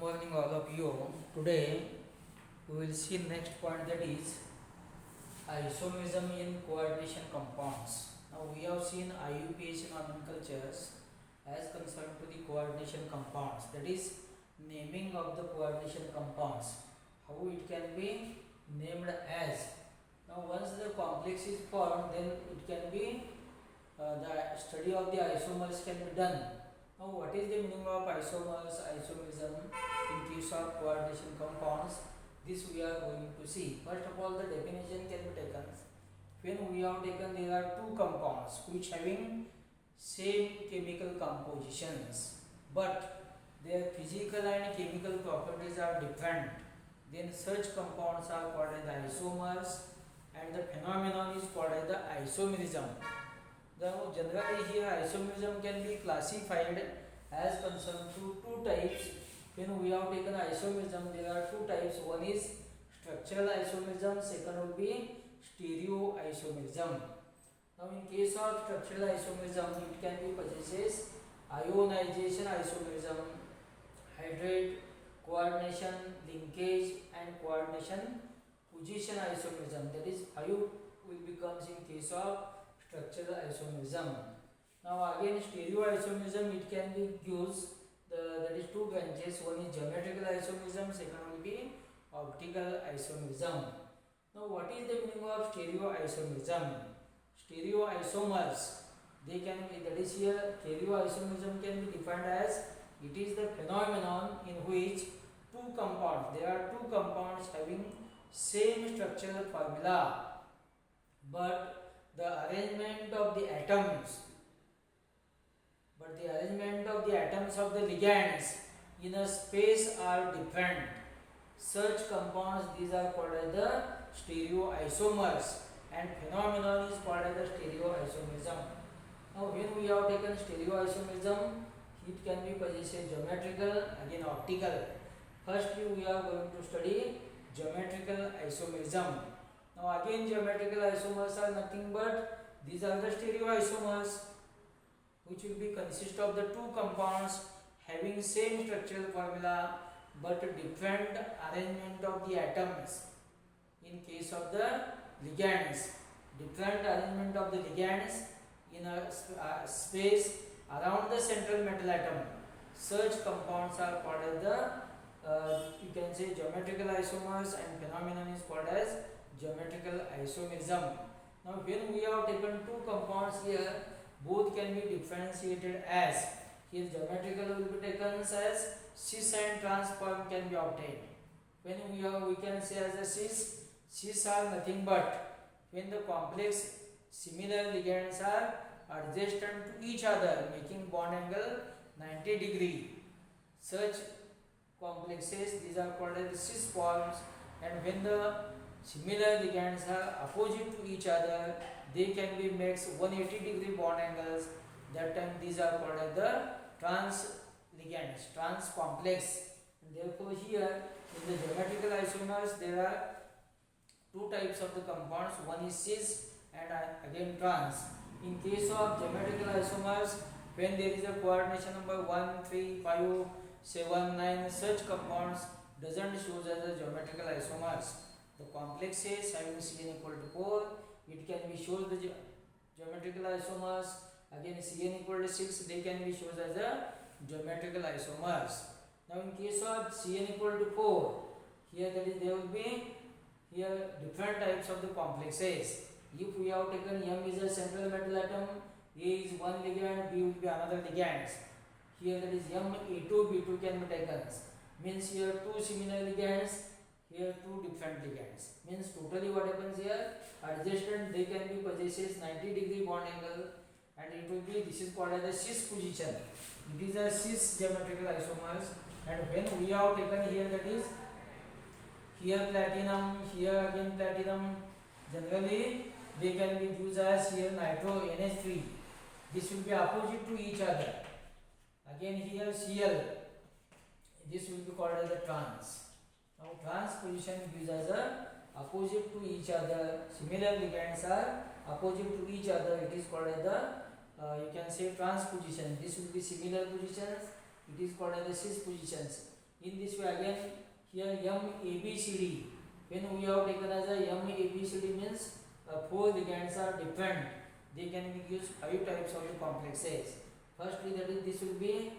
morning all of you. Today we will see next point, that is isomerism in coordination compounds. Now we have seen IUPAC nomenclatures as concerned to the coordination compounds, that is naming of the coordination compounds, how it can be named as. Now once the complex is formed, then it can be the study of the isomers can be done. Now what is the meaning of isomers, isomerism in case of coordination compounds? This we are going to see. First of all, the definition can be taken. When we have taken, there are two compounds which having same chemical compositions, but their physical and chemical properties are different. Then such compounds are called as isomers, and the phenomenon is called as the isomerism. Now generally here isomerism can be classified as concerned to two types. When we have taken isomerism, there are two types. One is structural isomerism, second would be stereoisomerism. Now in case of structural isomerism, it can be possesses ionization isomerism, hydrate, coordination, linkage and coordination position isomerism. That is 5 will becomes in case of structural isomerism. Now again stereoisomerism, it can be used that is two branches. One is geometrical isomerism, second will be optical isomerism. Now what is the meaning of stereoisomerism? Stereoisomers, they can be, that is here stereoisomerism can be defined as it is the phenomenon in which two compounds, there are two compounds having same structural formula, but the arrangement of the atoms of the ligands in a space are different. Such compounds, these are called as the stereoisomers, and phenomenon is called as the stereoisomerism. Now when we have taken stereoisomerism, it can be possessed geometrical, again optical. Firstly we are going to study geometrical isomerism. Now again geometrical isomers are nothing but these are the stereoisomers, which will be consist of the two compounds having same structural formula but different arrangement of the atoms. In case of the ligands, different arrangement of the ligands in a space around the central metal atom. Such compounds are called as the you can say geometrical isomers, and phenomenon is called as geometrical isomerism. Now when we have taken two compounds here, both can be differentiated as, here geometrical will be taken as cis and trans form can be obtained. When we can say as a cis are nothing but when the complex similar ligands are adjacent to each other making bond angle 90 degree. Such complexes, these are called as cis forms, and when the similar ligands are opposite to each other, they can be makes 180 degree bond angles. That time these are called as the trans ligands, trans complex. And therefore here in the geometrical isomers there are two types of the compounds. One is cis and again trans. In case of geometrical isomers, when there is a coordination number 1, 3, 5, 7, 9, such compounds doesn't show as a geometrical isomers. The complexes having Cn equal to 4, it can be shown the geometrical isomers. Again Cn equal to 6, they can be shown as a geometrical isomers. Now in case of Cn equal to 4, here that is there will be here different types of the complexes. If we have taken M is a central metal atom, A is one ligand, B will be another ligand. Here that is M, A2, B2 can be taken. Means here two similar ligands, here two different ligands. Means totally what happens here, adjacent they can be possesses 90 degree bond angle, and it will be, this is called as the cis position. It is a cis geometrical isomers. And when we have taken here, that is here platinum, here again platinum, generally they can be used as here nitro NH3. This will be opposite to each other. Again here Cl, this will be called as the trans. Now trans position gives as a opposite to each other. Similar ligands are opposite to each other. It is called as the you can say trans position. This will be similar positions. It is called as the cis positions. In this way again here MABCD. When we have taken as a MABCD means four ligands are different. They can be used five types of the complexes. Firstly, that is this will be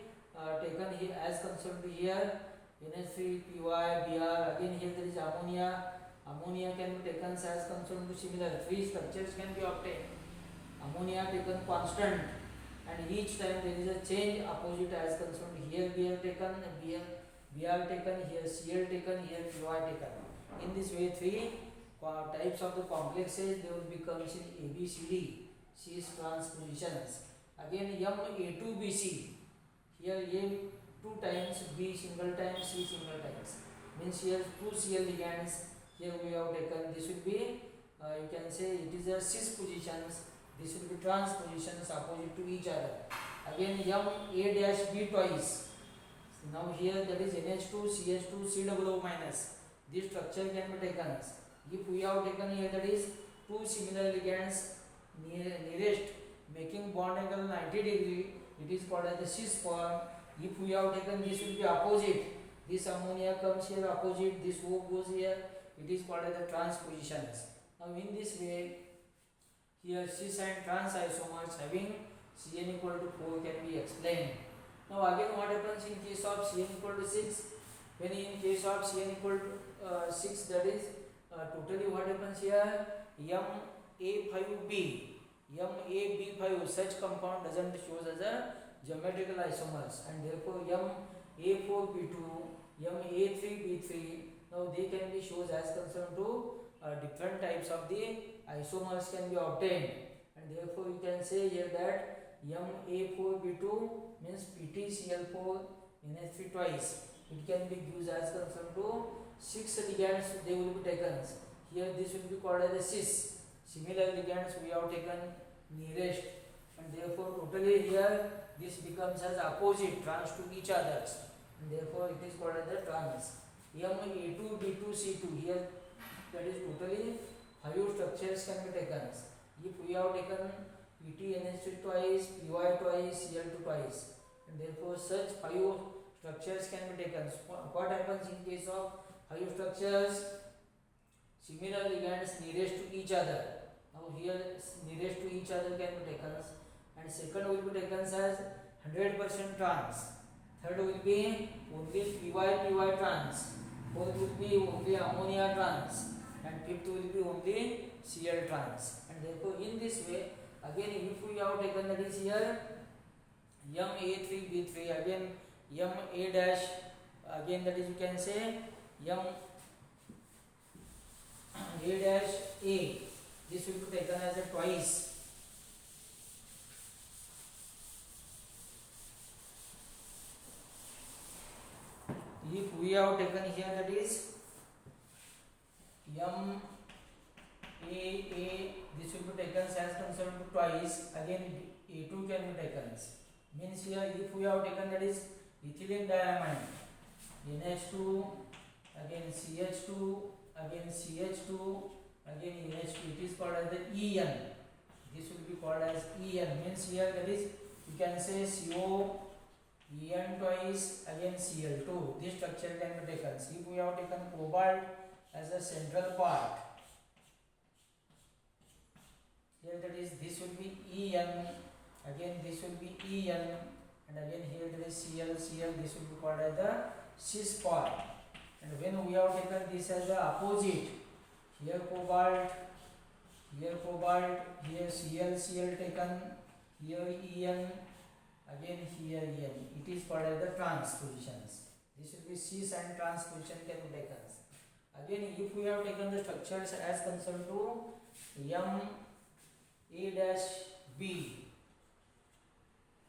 taken here as concerned here NH3, PY, Br. Again here there is ammonia. Ammonia can be taken as concerned to similar three structures can be obtained. Ammonia taken constant, and each time there is a change opposite as concerned. Here Br taken, Br taken, here Cl taken, here Py taken. In this way, three types of the complexes they will become in ABCD, cis transpositions. Again Ma2BC. Here A two times, B single times, C single times. Means here two Cl ligands. Here we have taken. This will be you can say it is a cis positions. This will be transpositions opposite to each other. Again Ma-B twice. Now here that is NH2, CH2, COO minus. This structure can be taken. If we have taken here that is two similar ligands nearest making bond angle 90 degree, it is called as the cis form. If we have taken this will be opposite. This ammonia comes here opposite, this O goes here, it is called as the transpositions. Now in this way, here cis and trans isomers having Cn equal to 4 can be explained. Now again what happens in case of Cn equal to 6? When in case of Cn equal to 6, that is totally what happens here? Ma5B. Ma-B5, such compound doesn't show as a geometrical isomers, and therefore Ma4B2, Ma3B3, now they can be shown as concerned to different types of the isomers can be obtained, and therefore you can say here that Ma4B2 means PtCl4 NH3 twice. It can be used as concerned to 6 ligands they will be taken. Here this will be called as a cis. Similar ligands we have taken nearest, and therefore totally here this becomes as opposite trans to each others, and therefore it is called as the trans. Ma2B2C2, here that is totally 5 structures can be taken. If we have taken PtNH3 twice, Py twice, Cl2 twice, and therefore such 5 structures can be taken. What happens in case of 5 structures? Similar ligands nearest to each other. Now here nearest to each other can be taken, and second will be taken as 100% trans. Third will be only Py trans. Fourth will be only ammonia trans, and fifth will be only Cl trans. And therefore in this way, again if we have taken that is here Ma3B3, again Ma dash, again that is you can say A dash A, this will be taken as a twice. If we have taken here that is Ma A, this will be taken as concerned to twice. Again A2 can be taken. Means here if we have taken that is ethylene diamine, NH2, again CH2, again CH2, again NH2, it is called as the En. This will be called as En. Means here that is you can say CO En twice, again Cl2. This structure can be taken. If we have taken cobalt as a central part, here that is this will be En, again this will be En, and again here there is Cl, this will be called as the cis part. And when we have taken this as the opposite, here cobalt, here Cl taken, here En, again here En, it is called as the transpositions. This will be cis and transposition can be taken. Again if we have taken the structures as concerned to Ma dash B,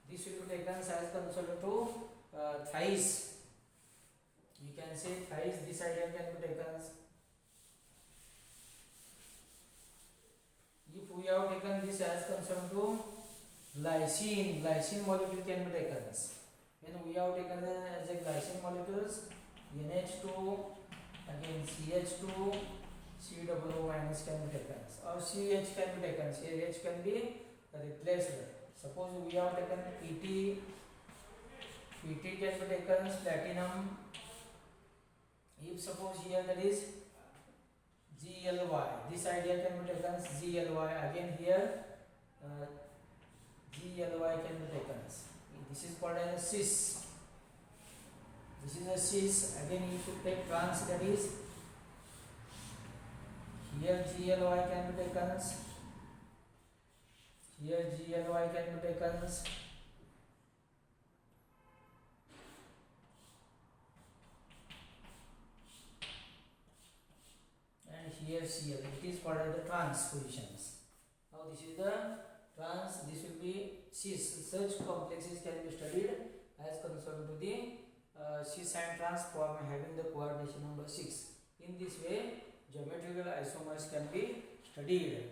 this will be taken as concerned to thrice. You can say thrice, this idea can be taken. If we have taken this as concerned to glycine molecule can be taken. When we have taken as a glycine molecules, NH2, again CH2, COO minus can be taken, or CH can be taken. CH can be replaced. Suppose we have taken PT can be taken platinum, If suppose here that is GLY, this idea can be taken as GLY. Again here GLY can be taken as. This is called as a cis. This is a cis. Again you should take trans, that is here GLY can be taken as. Here GLY can be taken as. And here CL. It is called as the trans positions. Now this is the trans. This will be cis. Such complexes can be studied as concerned to the cis and trans form having the coordination number 6. In this way, geometrical isomers can be studied.